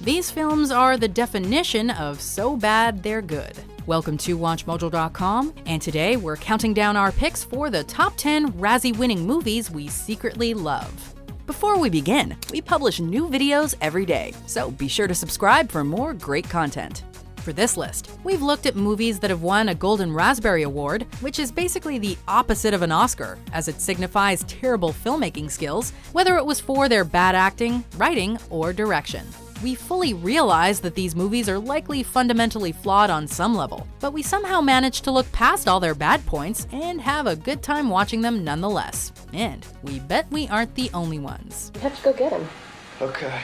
These films are the definition of so bad they're good. Welcome to WatchMojo.com, and today we're counting down our picks for the top 10 Razzie-winning movies we secretly love. Before we begin, we publish new videos every day, so be sure to subscribe for more great content. For this list, we've looked at movies that have won a Golden Raspberry Award, which is basically the opposite of an Oscar, as it signifies terrible filmmaking skills, whether it was for their bad acting, writing, or direction. We fully realize that these movies are likely fundamentally flawed on some level, but we somehow manage to look past all their bad points and have a good time watching them nonetheless. And we bet we aren't the only ones. You have to go get him. Okay.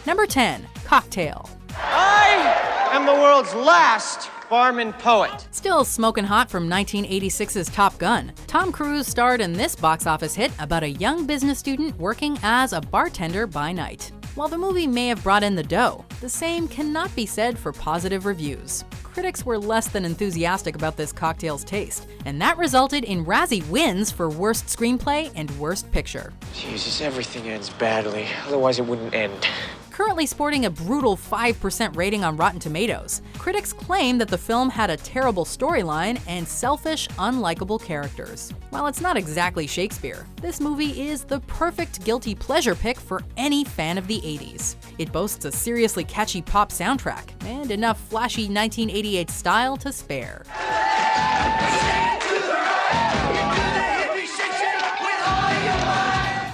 Number 10, Cocktail. I am the world's last barman poet. Still smoking hot from 1986's Top Gun, Tom Cruise starred in this box office hit about a young business student working as a bartender by night. While the movie may have brought in the dough, the same cannot be said for positive reviews. Critics were less than enthusiastic about this cocktail's taste, and that resulted in Razzie wins for Worst Screenplay and Worst Picture. Jesus, everything ends badly, otherwise it wouldn't end. Currently sporting a brutal 5% rating on Rotten Tomatoes, critics claim that the film had a terrible storyline and selfish, unlikable characters. While it's not exactly Shakespeare, this movie is the perfect guilty pleasure pick for any fan of the 80s. It boasts a seriously catchy pop soundtrack and enough flashy 1988 style to spare.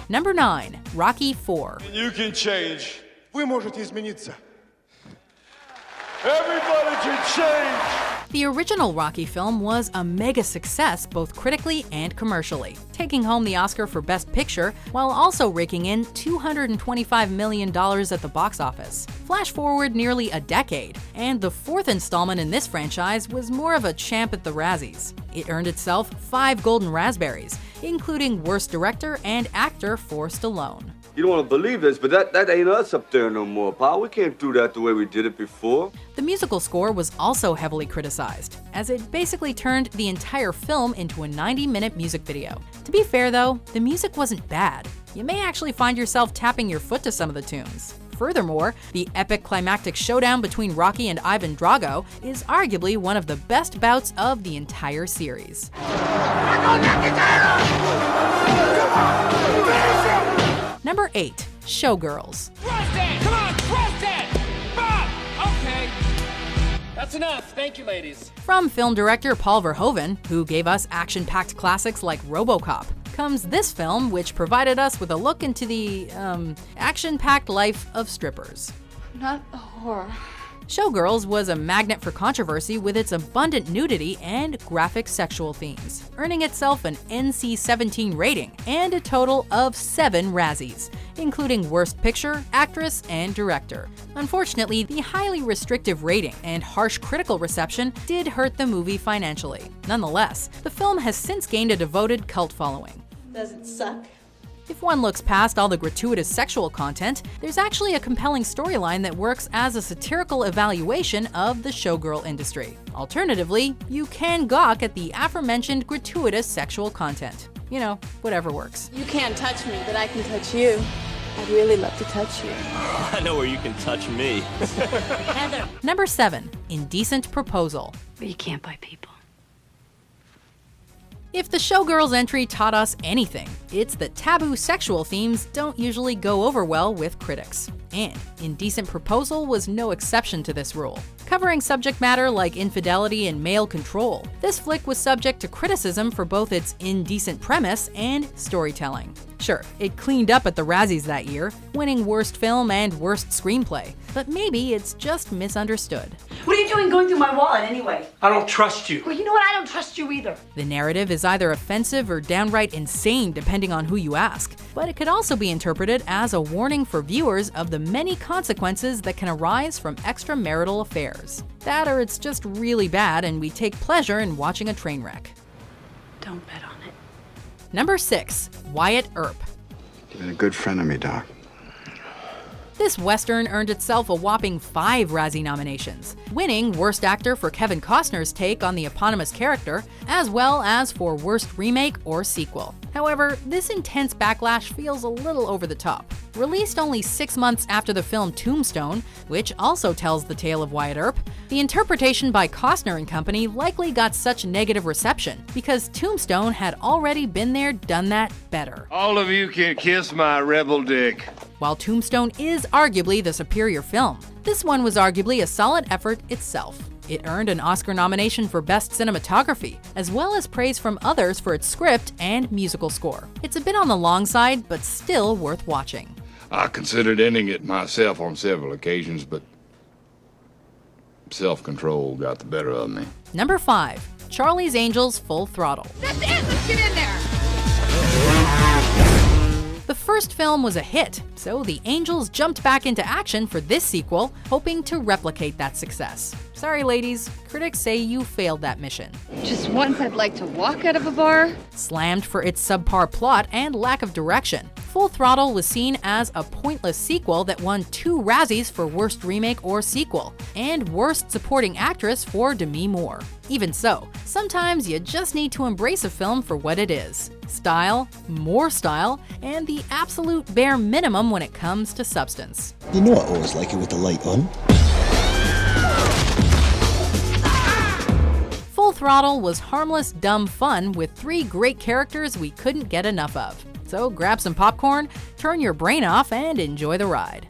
Number 9, Rocky IV. You can change. Вы можете измениться. Everybody can change. The original Rocky film was a mega success both critically and commercially, taking home the Oscar for Best Picture while also raking in $225 million at the box office. Flash forward nearly a decade, and the fourth installment in this franchise was more of a champ at the Razzies. It earned itself 5 Golden Raspberries, including Worst Director and Actor for Stallone. You don't want to believe this, but that ain't us up there no more, pal. We can't do that the way we did it before. The musical score was also heavily criticized, as it basically turned the entire film into a 90-minute music video. To be fair though, the music wasn't bad. You may actually find yourself tapping your foot to some of the tunes. Furthermore, the epic climactic showdown between Rocky and Ivan Drago is arguably one of the best bouts of the entire series. Number 8, Showgirls. Roasted! Come on, roasted! Bob! Okay. That's enough. Thank you, ladies. From film director Paul Verhoeven, who gave us action-packed classics like RoboCop, comes this film, which provided us with a look into the, action-packed life of strippers. Not a whore. Showgirls was a magnet for controversy with its abundant nudity and graphic sexual themes, earning itself an NC-17 rating and a total of 7 Razzies, including Worst Picture, Actress, and Director. Unfortunately, the highly restrictive rating and harsh critical reception did hurt the movie financially. Nonetheless, the film has since gained a devoted cult following. Does it suck? If one looks past all the gratuitous sexual content, there's actually a compelling storyline that works as a satirical evaluation of the showgirl industry. Alternatively, you can gawk at the aforementioned gratuitous sexual content. You know, whatever works. You can't touch me, but I can touch you. I'd really love to touch you. I know where you can touch me. Heather. Number 7, Indecent Proposal. But you can't buy people. If the Showgirls entry taught us anything, it's that taboo sexual themes don't usually go over well with critics. And Indecent Proposal was no exception to this rule. Covering subject matter like infidelity and male control, this flick was subject to criticism for both its indecent premise and storytelling. Sure, it cleaned up at the Razzies that year, winning Worst Film and Worst Screenplay, but maybe it's just misunderstood. What are you doing going through my wallet anyway? I don't trust you. Well, you know what? I don't trust you either. The narrative is either offensive or downright insane depending on who you ask, but it could also be interpreted as a warning for viewers of the many consequences that can arise from extramarital affairs. That or it's just really bad and we take pleasure in watching a train wreck. Don't bet on it. Number 6, Wyatt Earp. You've been a good friend of me, Doc. This Western earned itself a whopping 5 Razzie nominations, winning Worst Actor for Kevin Costner's take on the eponymous character, as well as for Worst Remake or Sequel. However, this intense backlash feels a little over the top. Released only 6 months after the film Tombstone, which also tells the tale of Wyatt Earp, the interpretation by Costner and company likely got such negative reception because Tombstone had already been there, done that better. All of you can kiss my rebel dick. While Tombstone is arguably the superior film, this one was arguably a solid effort itself. It earned an Oscar nomination for Best Cinematography, as well as praise from others for its script and musical score. It's a bit on the long side, but still worth watching. I considered ending it myself on several occasions, but self-control got the better of me. Number 5. Charlie's Angels Full Throttle. That's it! Let's get in there! The first film was a hit, so the Angels jumped back into action for this sequel, hoping to replicate that success. Sorry ladies, critics say you failed that mission. Just once I'd like to walk out of a bar. Slammed for its subpar plot and lack of direction, Full Throttle was seen as a pointless sequel that won 2 Razzies for Worst Remake or Sequel, and Worst Supporting Actress for Demi Moore. Even so, sometimes you just need to embrace a film for what it is. Style, more style, and the absolute bare minimum when it comes to substance. You know I always like it with the light on. Full Throttle was harmless, dumb fun with 3 great characters we couldn't get enough of. So grab some popcorn, turn your brain off, and enjoy the ride.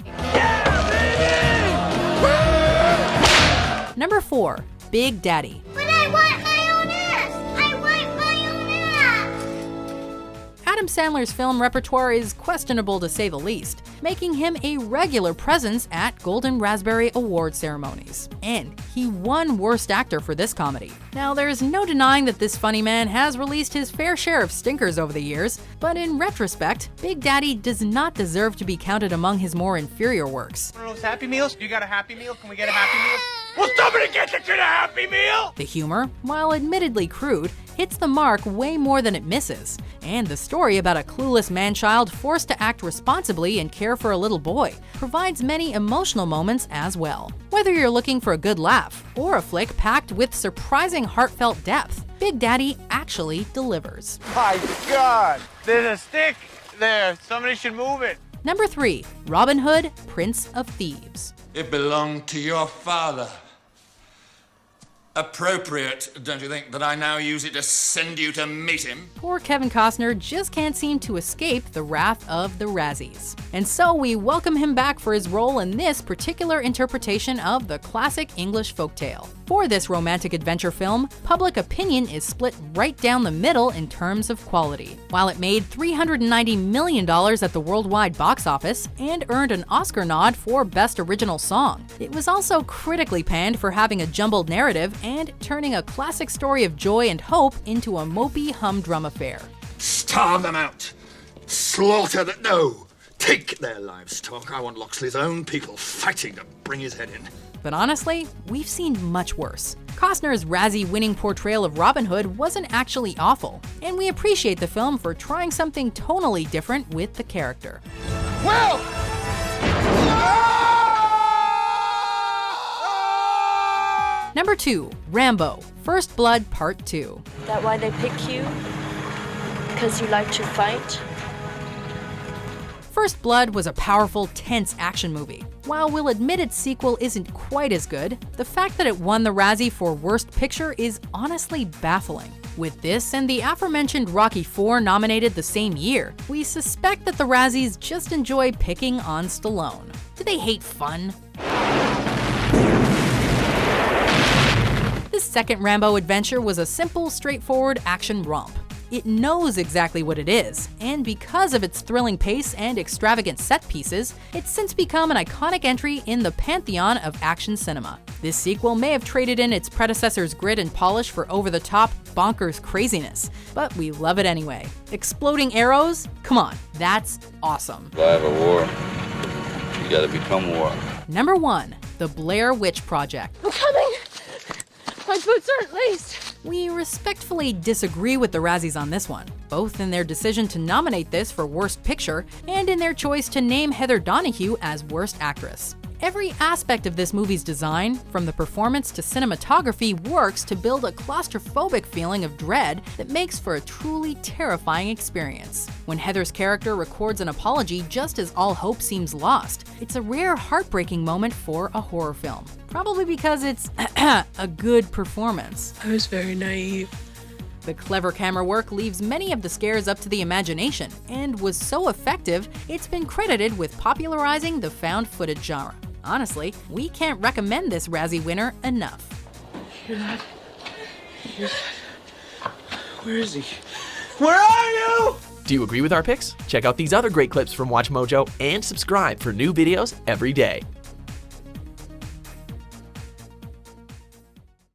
Number 4. Big Daddy. But I want my own ass! I want my own ass! Adam Sandler's film repertoire is questionable to say the least, making him a regular presence at Golden Raspberry Award ceremonies. And he won Worst Actor for this comedy. Now, there's no denying that this funny man has released his fair share of stinkers over the years, but in retrospect, Big Daddy does not deserve to be counted among his more inferior works. One of those Happy Meals? You got a Happy Meal? Can we get a Happy Meal? Will somebody get the kid a Happy Meal? The humor, while admittedly crude, hits the mark way more than it misses. And the story about a clueless man-child forced to act responsibly and care for a little boy provides many emotional moments as well. Whether you're looking for a good laugh or a flick packed with surprising heartfelt depth, Big Daddy actually delivers. My God! There's a stick there. Somebody should move it. Number 3. Robin Hood, Prince of Thieves. It belonged to your father. Appropriate, don't you think, that I now use it to send you to meet him? Poor Kevin Costner just can't seem to escape the wrath of the Razzies. And so we welcome him back for his role in this particular interpretation of the classic English folktale. For this romantic adventure film, public opinion is split right down the middle in terms of quality. While it made $390 million at the worldwide box office and earned an Oscar nod for Best Original Song, it was also critically panned for having a jumbled narrative and turning a classic story of joy and hope into a mopey humdrum affair. Starve them out! Slaughter them! No! Take their livestock. I want Loxley's own people fighting to bring his head in. But honestly, we've seen much worse. Costner's Razzie-winning portrayal of Robin Hood wasn't actually awful, and we appreciate the film for trying something tonally different with the character. Well! Number 2. Rambo, First Blood Part 2. Is that why they pick you? Because you like to fight? First Blood was a powerful, tense action movie. While we'll admit its sequel isn't quite as good, the fact that it won the Razzie for Worst Picture is honestly baffling. With this and the aforementioned Rocky IV nominated the same year, we suspect that the Razzies just enjoy picking on Stallone. Do they hate fun? This second Rambo adventure was a simple, straightforward action romp. It knows exactly what it is, and because of its thrilling pace and extravagant set pieces, it's since become an iconic entry in the pantheon of action cinema. This sequel may have traded in its predecessor's grit and polish for over-the-top, bonkers craziness, but we love it anyway. Exploding arrows? Come on, that's awesome. If I have a war, you gotta become war. Number 1. The Blair Witch Project. I'm coming! My boots aren't laced. We respectfully disagree with the Razzies on this one, both in their decision to nominate this for Worst Picture and in their choice to name Heather Donahue as Worst Actress. Every aspect of this movie's design, from the performance to cinematography, works to build a claustrophobic feeling of dread that makes for a truly terrifying experience. When Heather's character records an apology just as all hope seems lost, it's a rare heartbreaking moment for a horror film. Probably because it's a good performance. I was very naive. The clever camera work leaves many of the scares up to the imagination, and was so effective, it's been credited with popularizing the found footage genre. Honestly, we can't recommend this Razzie winner enough. You're not. Where is he? Where are you? Do you agree with our picks? Check out these other great clips from Watch Mojo and subscribe for new videos every day.